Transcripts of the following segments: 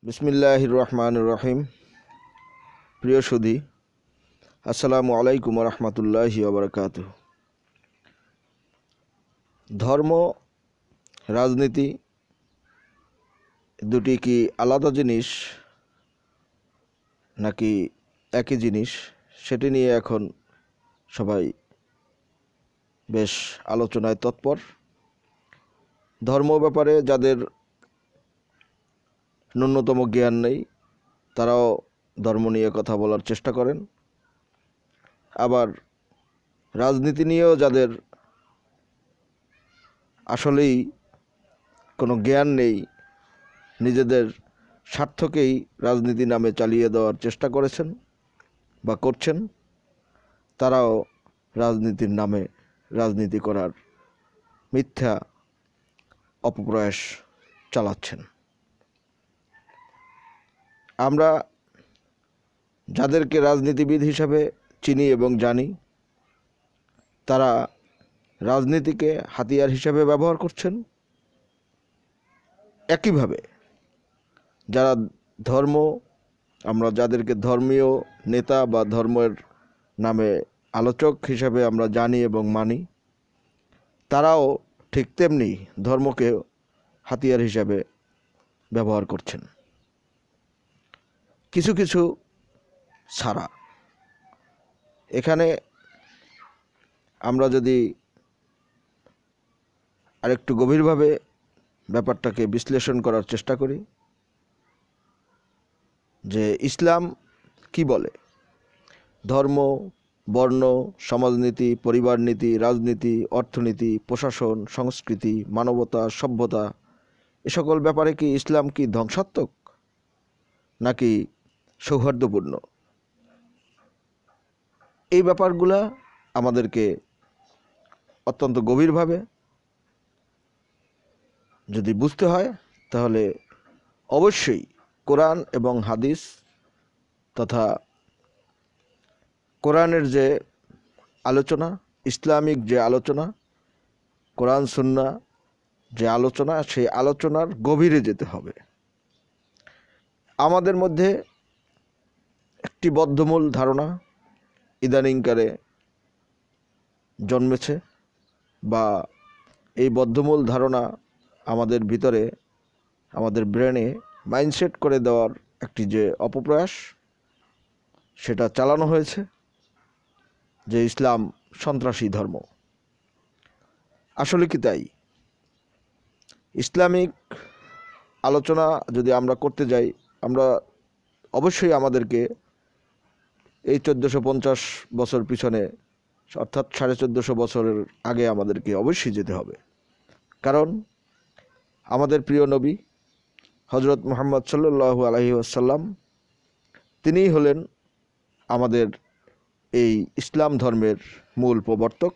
বিসমিল্লাহির রহমানির রহিম। প্রিয় সুধী, আসসালামু আলাইকুম রহমতুল্লাহি ওয়া বারাকাতুহু। ধর্ম, রাজনীতি দুটি কি আলাদা জিনিস নাকি একই জিনিস, সেটি নিয়ে এখন সবাই বেশ আলোচনায় তৎপর। ধর্ম ব্যাপারে যাদের ন্যূনতম জ্ঞান নেই তারাও ধর্ম নিয়ে কথা বলার চেষ্টা করেন, আবার রাজনীতি নিয়েও যাদের আসলেই কোনো জ্ঞান নেই, নিজেদের স্বার্থকেই রাজনীতি নামে চালিয়ে দেওয়ার চেষ্টা করেছেন বা করছেন, তারাও রাজনীতির নামে রাজনীতি করার মিথ্যা অপপ্রয়াস চালাচ্ছেন। আমরা যাদেরকে রাজনীতিবিদ হিসাবে চিনি এবং জানি, তারা রাজনীতিকে হাতিয়ার হিসাবে ব্যবহার করছেন। একইভাবে যারা ধর্ম, আমরা যাদেরকে ধর্মীয় নেতা বা ধর্মের নামে আলোচক হিসাবে আমরা জানি এবং মানি, তারাও ঠিক তেমনি ধর্মকে হাতিয়ার হিসাবে ব্যবহার করছেন। কিছু কিছু ছাড়া এখানে আমরা যদি আরেকটু গভীরভাবে ব্যাপারটাকে বিশ্লেষণ করার চেষ্টা করি যে ইসলাম কি বলে, ধর্ম, বর্ণ, সমাজনীতি, পরিবার নীতি, রাজনীতি, অর্থনীতি, প্রশাসন, সংস্কৃতি, মানবতা, সভ্যতা, এ সকল ব্যাপারে কি ইসলাম কি ধ্বংসাত্মক নাকি সৌহার্দ্যপূর্ণ? এই ব্যাপারগুলা আমাদেরকে অত্যন্ত গভীরভাবে যদি বুঝতে হয় তাহলে অবশ্যই কোরআন এবং হাদিস তথা কোরআনের যে আলোচনা, ইসলামিক যে আলোচনা, কোরআন সুন্নাহ যে আলোচনা, সেই আলোচনার গভীরে যেতে হবে। আমাদের মধ্যে একটি বদ্ধমূল ধারণা ইদানিংকালে জন্মেছে, বা এই বদ্ধমূল ধারণা আমাদের ভিতরে, আমাদের ব্রেনে মাইন্ডসেট করে দেওয়ার একটি যে অপপ্রয়াস সেটা চালানো হয়েছে যে ইসলাম সন্ত্রাসী ধর্ম। আসলে কি তাই? ইসলামিক আলোচনা যদি আমরা করতে যাই, আমরা অবশ্যই আমাদেরকে এই 1450 বছর পিছনে, অর্থাৎ 1450 বছরের আগে আমাদেরকে অবশ্যই যেতে হবে। কারণ আমাদের প্রিয় নবী হজরত মুহাম্মদ সাল্লাল্লাহু আলাইহি ওয়াসাল্লাম, তিনিই হলেন আমাদের এই ইসলাম ধর্মের মূল প্রবর্তক,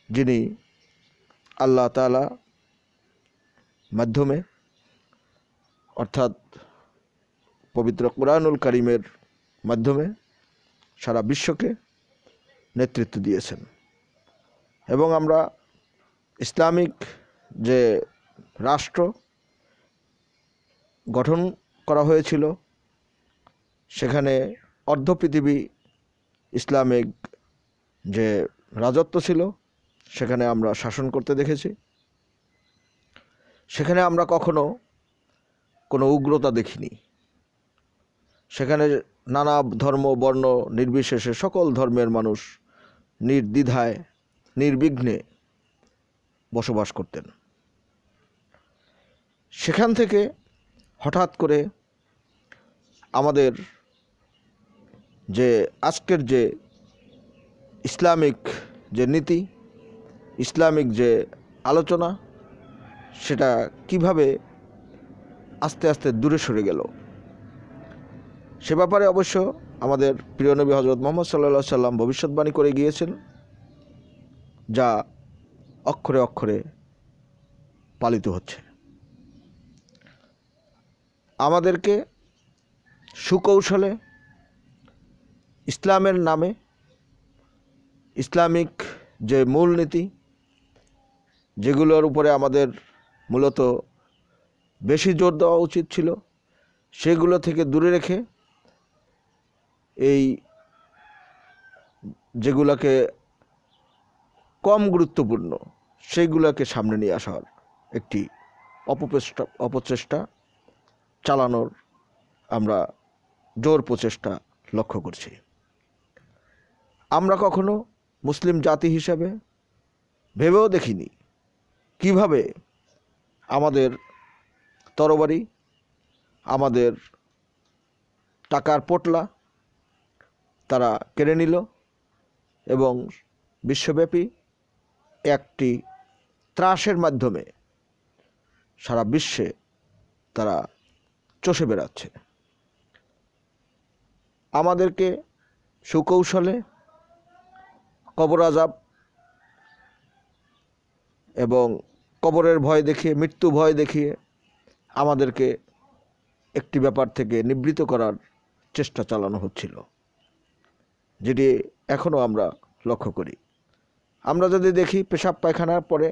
যিনি আল্লাহ তাআলা মাধ্যমে, অর্থাৎ পবিত্র কুরআনুল কারীমের মাধ্যমে সারা বিশ্বকে নেতৃত্ব দিয়েছেন। এবং আমরা ইসলামিক যে রাষ্ট্র গঠন করা হয়েছিল, সেখানে অর্ধ পৃথিবী ইসলামিক যে রাজত্ব ছিল সেখানে আমরা শাসন করতে দেখেছি। সেখানে আমরা কখনো কোনো উগ্রতা দেখিনি। সেখানে নানা ধর্ম বর্ণ নির্বিশেষে সকল ধর্মের মানুষ নির্দ্বিধায় নির্বিঘ্নে বসবাস করতেন। সেখান থেকে হঠাৎ করে আমাদের যে আজকের যে ইসলামিক যে নীতি, ইসলামিক যে আলোচনা, সেটা কিভাবে আস্তে আস্তে দূরে সরে গেল, সে ব্যাপারে অবশ্য আমাদের প্রিয় নবী হজরত মুহাম্মদ সাল্লাল্লাহু আলাইহি সাল্লাম ভবিষ্যৎবাণী করে গিয়েছেন, যা অক্ষরে অক্ষরে পালিত হচ্ছে। আমাদেরকে সুকৌশলে ইসলামের নামে ইসলামিক যে মূলনীতি, যেগুলোর উপরে আমাদের মূলত বেশি জোর দেওয়া উচিত ছিল, সেগুলো থেকে দূরে রেখে এই যেগুলোকে কম গুরুত্বপূর্ণ সেইগুলোকে সামনে নিয়ে আসার একটি অপচেষ্টা চালানোর আমরা জোর প্রচেষ্টা লক্ষ্য করছি। আমরা কখনো মুসলিম জাতি হিসেবে ভেবেও দেখিনি কিভাবে আমাদের তরবারি, আমাদের টাকার পোটলা তারা কেড়ে নিল এবং বিশ্বব্যাপী একটি ত্রাসের মাধ্যমে সারা বিশ্বে তারা চষে বেড়াচ্ছে। আমাদেরকে সুকৌশলে কবর আযাব এবং কবরের ভয় দেখিয়ে, মৃত্যু ভয় দেখিয়ে আমাদেরকে একটি ব্যাপার থেকে নিবৃত্ত করার চেষ্টা চালানো হচ্ছিল, যেটি এখনও আমরা লক্ষ্য করি। আমরা যদি দেখি পেশাব পায়খানার পরে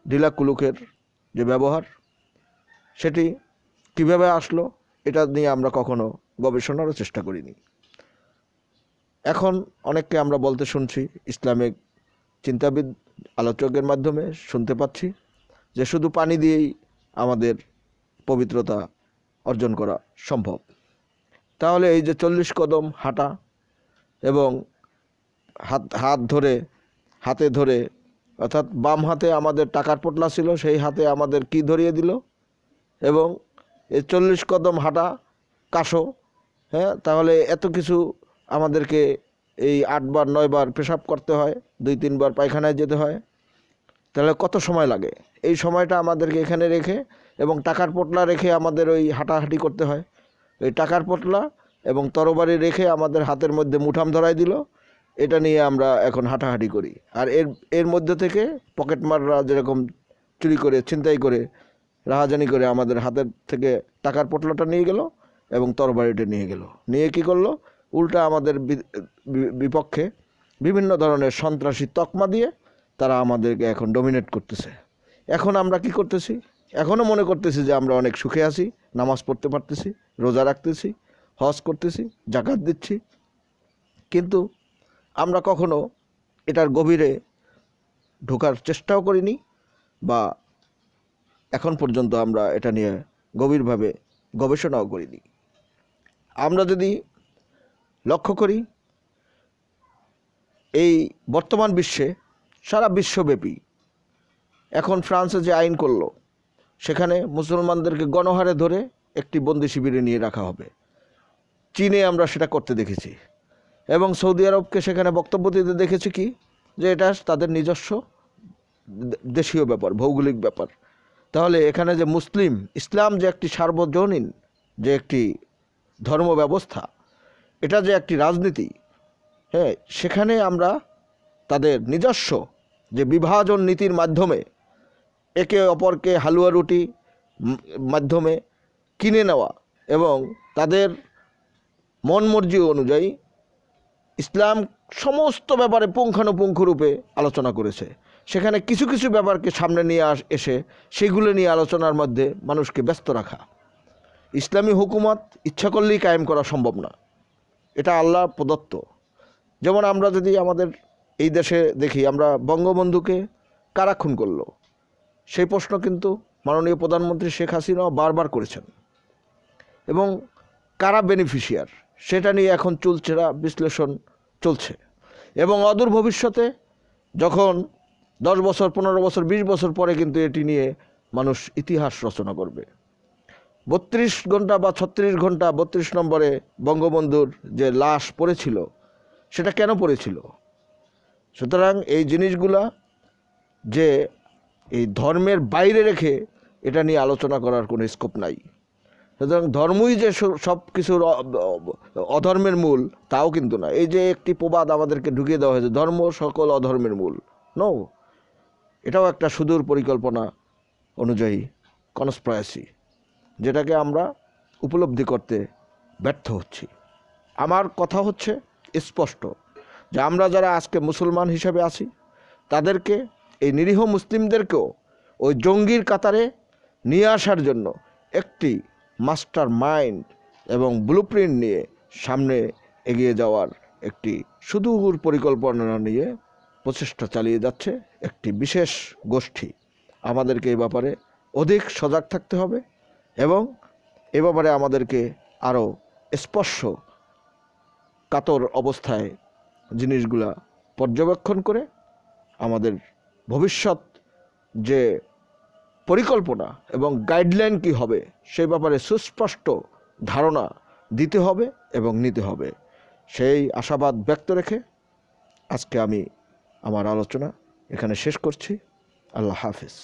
ঢিলা কুলুকের যে ব্যবহার, সেটি কিভাবে আসলো এটা নিয়ে আমরা কখনো গবেষণারও চেষ্টা করিনি। এখন অনেককে আমরা বলতে শুনছি, ইসলামিক চিন্তাবিদ আলোচকের মাধ্যমে শুনতে পাচ্ছি যে শুধু পানি দিয়েই আমাদের পবিত্রতা অর্জন করা সম্ভব। তাহলে এই যে 40 কদম হাঁটা এবং হাতে ধরে অর্থাৎ বাম হাতে আমাদের টাকার পোটলা ছিল, সেই হাতে আমাদের কি ধরিয়ে দিল, এবং এই 40 কদম হাঁটা কাশো, হ্যাঁ, তাহলে এত কিছু আমাদেরকে এই 8 বার 9 বার পেশাব করতে হয়, 2-3 বার পায়খানায় যেতে হয়, তাহলে কত সময় লাগে? এই সময়টা আমাদেরকে এখানে রেখে এবং টাকার পোটলা রেখে আমাদের ওই হাঁটাহাঁটি করতে হয়। ওই টাকার পোটলা এবং তরবারি রেখে আমাদের হাতের মধ্যে মুঠাম ধরাই দিল, এটা নিয়ে আমরা এখন হাঁটাহাঁটি করি। আর এর মধ্যে থেকে পকেটমাররা যেরকম চুরি করে, ছিনতাই করে, রাহাজানি করে আমাদের হাতের থেকে টাকার পোটলাটা নিয়ে গেল এবং তরবারিটা নিয়ে গেল। নিয়ে কি করলো? উল্টা আমাদের বিপক্ষে বিভিন্ন ধরনের সন্ত্রাসী তকমা দিয়ে তারা আমাদেরকে এখন ডমিনেট করতেছে। এখন আমরা কি করতেছি? এখনও মনে করতেছি যে আমরা অনেক সুখে আছি, নামাজ পড়তে পারতেছি, রোজা রাখতেছি, হজ করতেছি, জাকাত দিচ্ছি, কিন্তু আমরা কখনো এটার গভীরে ঢোকার চেষ্টাও করিনি বা এখন পর্যন্ত আমরা এটা নিয়ে গভীরভাবে গবেষণাও করিনি। আমরা যদি লক্ষ্য করি, এই বর্তমান বিশ্বে, সারা বিশ্বব্যাপী এখন ফ্রান্সে যে আইন করলো, সেখানে মুসলমানদেরকে গণহারে ধরে একটি বন্দি শিবিরে নিয়ে রাখা হবে। চীনে আমরা সেটা করতে দেখেছি এবং সৌদি আরবকে সেখানে বক্তব্য দিতে দেখেছি কি, যে এটা তাদের নিজস্ব দেশীয় ব্যাপার, ভৌগোলিক ব্যাপার। তাহলে এখানে যে ইসলাম যে একটি সার্বজনীন যে একটি ধর্ম ব্যবস্থা, এটা যে একটি রাজনীতি, হ্যাঁ, সেখানে আমরা তাদের নিজস্ব যে বিভাজন নীতির মাধ্যমে একে অপরকে হালুয়া রুটি মাধ্যমে কিনে নেওয়া এবং তাদের মন মর্জি অনুযায়ী ইসলাম সমস্ত ব্যাপারে পুঙ্খানুপুঙ্খরূপে আলোচনা করেছে। সেখানে কিছু কিছু ব্যাপারকে সামনে নিয়ে এসে সেগুলো নিয়ে আলোচনার মধ্যে মানুষকে ব্যস্ত রাখা। ইসলামী হুকুমত ইচ্ছা করলেই কায়েম করা সম্ভব না, এটা আল্লাহ প্রদত্ত। যেমন আমরা যদি আমাদের এই দেশে দেখি, আমরা বঙ্গবন্ধুকে কারা খুন করলো, সেই প্রশ্ন কিন্তু মাননীয় প্রধানমন্ত্রী শেখ হাসিনা বারবার করেছেন, এবং কারা বেনিফিশিয়ার সেটা নিয়ে এখন চুলচেরা বিশ্লেষণ চলছে। এবং অদূর ভবিষ্যতে যখন 10 বছর, 15 বছর, 20 বছর পরে কিন্তু এটি নিয়ে মানুষ ইতিহাস রচনা করবে। 32 ঘন্টা বা 36 ঘন্টা 32 নম্বরে বঙ্গবন্ধুর যে লাশ পড়েছিল, সেটা কেন পড়েছিল? সুতরাং এই জিনিসগুলা যে এই ধর্মের বাইরে রেখে এটা নিয়ে আলোচনা করার কোনো স্কোপ নাই। সুতরাং ধর্মই যে সব কিছুর অধর্মের মূল, তাও কিন্তু না। এই যে একটি প্রবাদ আমাদেরকে ঢুকিয়ে দেওয়া হয়েছে, ধর্ম সকল অধর্মের মূল, নো, এটাও একটা সুদূর পরিকল্পনা অনুযায়ী কনস্পিরেসি, যেটাকে আমরা উপলব্ধি করতে ব্যর্থ হচ্ছি। আমার কথা হচ্ছে স্পষ্ট যে আমরা যারা আজকে মুসলমান হিসেবে আছি, তাদেরকে, এই নিরীহ মুসলিমদেরকেও ওই জঙ্গির কাতারে নিয়ে আসার জন্য একটি মাস্টার মাইন্ড এবং ব্লুপ্রিন্ট নিয়ে সামনে এগিয়ে যাওয়ার একটি সুদূর পরিকল্পনা নিয়ে প্রচেষ্টা চালিয়ে যাচ্ছে একটি বিশেষ গোষ্ঠী। আমাদেরকে এই ব্যাপারে অধিক সজাগ থাকতে হবে এবং এ ব্যাপারে আমাদেরকে আরও স্পর্শ কাতর অবস্থায় জিনিসগুলা পর্যবেক্ষণ করে আমাদের ভবিষ্যৎ যে পরিকল্পনা এবং গাইডলাইন কি হবে সেই ব্যাপারে সুস্পষ্ট ধারণা দিতে হবে এবং নিতে হবে। সেই আশাবাদ ব্যক্ত রেখে আজকে আমি আমার আলোচনা এখানে শেষ করছি। আল্লাহ হাফেজ।